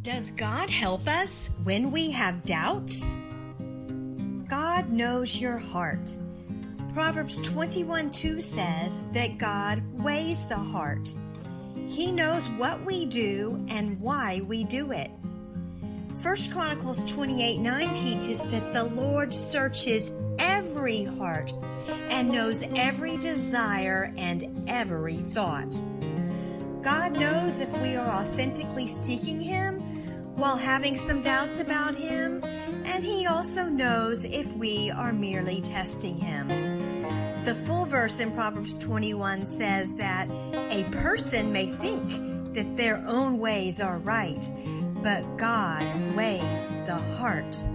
Does God help us when we have doubts? God knows your heart. Proverbs 21:2 says that God weighs the heart. He knows what we do and why we do it. 1 Chronicles 28:9 teaches that the Lord searches every heart and knows every desire and every thought. God knows if we are authentically seeking Him while having some doubts about Him, and He also knows if we are merely testing Him. The full verse in Proverbs 21 says that a person may think that their own ways are right, but God weighs the heart.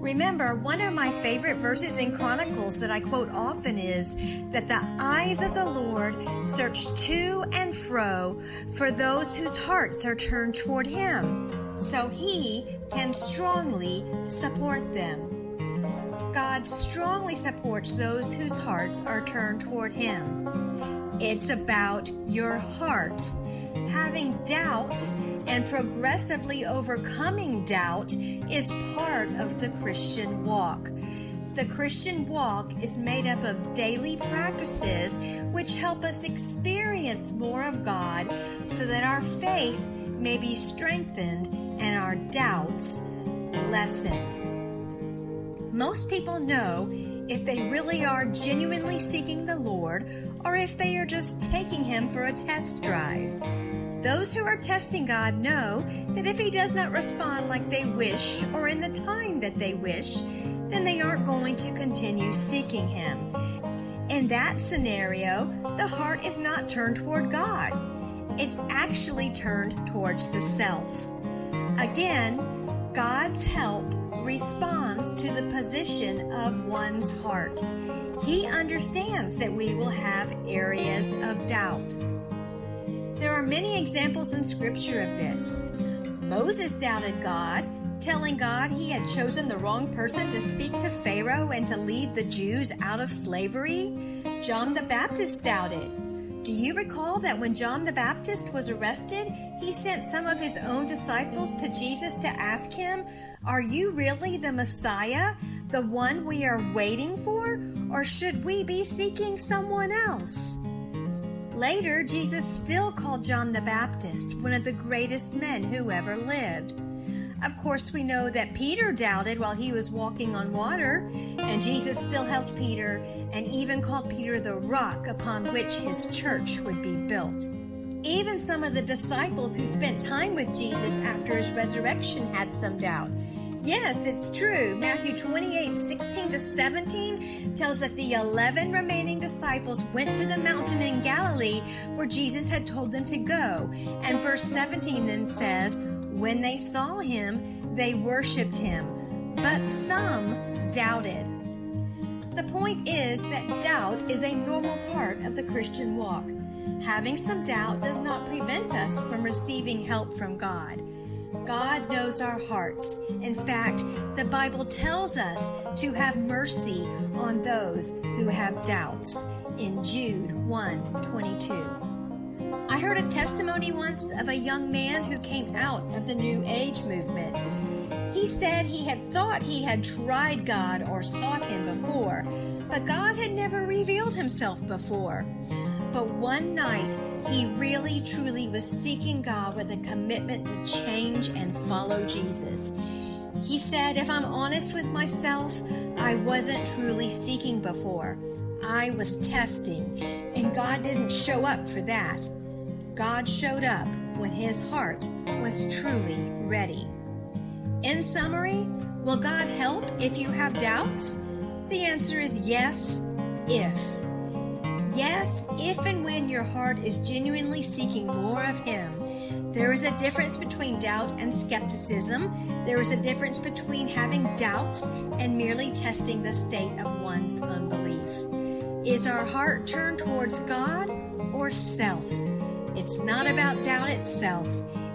Remember, one of my favorite verses in Chronicles that I quote often is that the eyes of the Lord search to and fro for those whose hearts are turned toward Him, so He can strongly support them. God strongly supports those whose hearts are turned toward Him. It's about your heart. Having doubt and progressively overcoming doubt is part of the Christian walk. The Christian walk is made up of daily practices which help us experience more of God so that our faith may be strengthened and our doubts lessened. Most people know if they really are genuinely seeking the Lord or if they are just taking Him for a test drive. Those who are testing God know that if He does not respond like they wish or in the time that they wish, then they aren't going to continue seeking Him. In that scenario, the heart is not turned toward God. It's actually turned towards the self. Again, God's help responds to the position of one's heart. He understands that we will have areas of doubt. There are many examples in Scripture of this. Moses doubted God, telling God he had chosen the wrong person to speak to Pharaoh and to lead the Jews out of slavery. John the Baptist doubted. Do you recall that when John the Baptist was arrested, he sent some of his own disciples to Jesus to ask him, "Are you really the Messiah, the one we are waiting for, or should we be seeking someone else?" Later, Jesus still called John the Baptist one of the greatest men who ever lived. Of course, we know that Peter doubted while he was walking on water, and Jesus still helped Peter and even called Peter the rock upon which his church would be built. Even some of the disciples who spent time with Jesus after his resurrection had some doubt. Yes, it's true. Matthew 28:16-17 tells that the 11 remaining disciples went to the mountain in Galilee where Jesus had told them to go. And verse 17 then says, when they saw Him, they worshiped Him, but some doubted. The point is that doubt is a normal part of the Christian walk. Having some doubt does not prevent us from receiving help from God. God knows our hearts. In fact, the Bible tells us to have mercy on those who have doubts in Jude 1:22. I heard a testimony once of a young man who came out of the New Age movement. He said he had thought he had tried God or sought Him before, but God had never revealed Himself before. But one night, he really truly was seeking God with a commitment to change and follow Jesus. He said, if I'm honest with myself, I wasn't truly seeking before. I was testing, and God didn't show up for that. God showed up when his heart was truly ready. In summary, will God help if you have doubts? The answer is yes, if. Yes, if and when your heart is genuinely seeking more of Him. There is a difference between doubt and skepticism. There is a difference between having doubts and merely testing the state of one's unbelief. Is our heart turned towards God or self? It's not about doubt itself.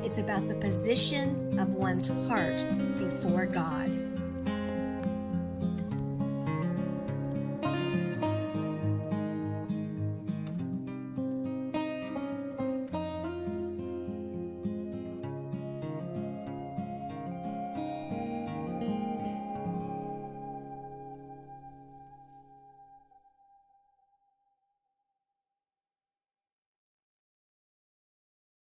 It's about the position of one's heart before God.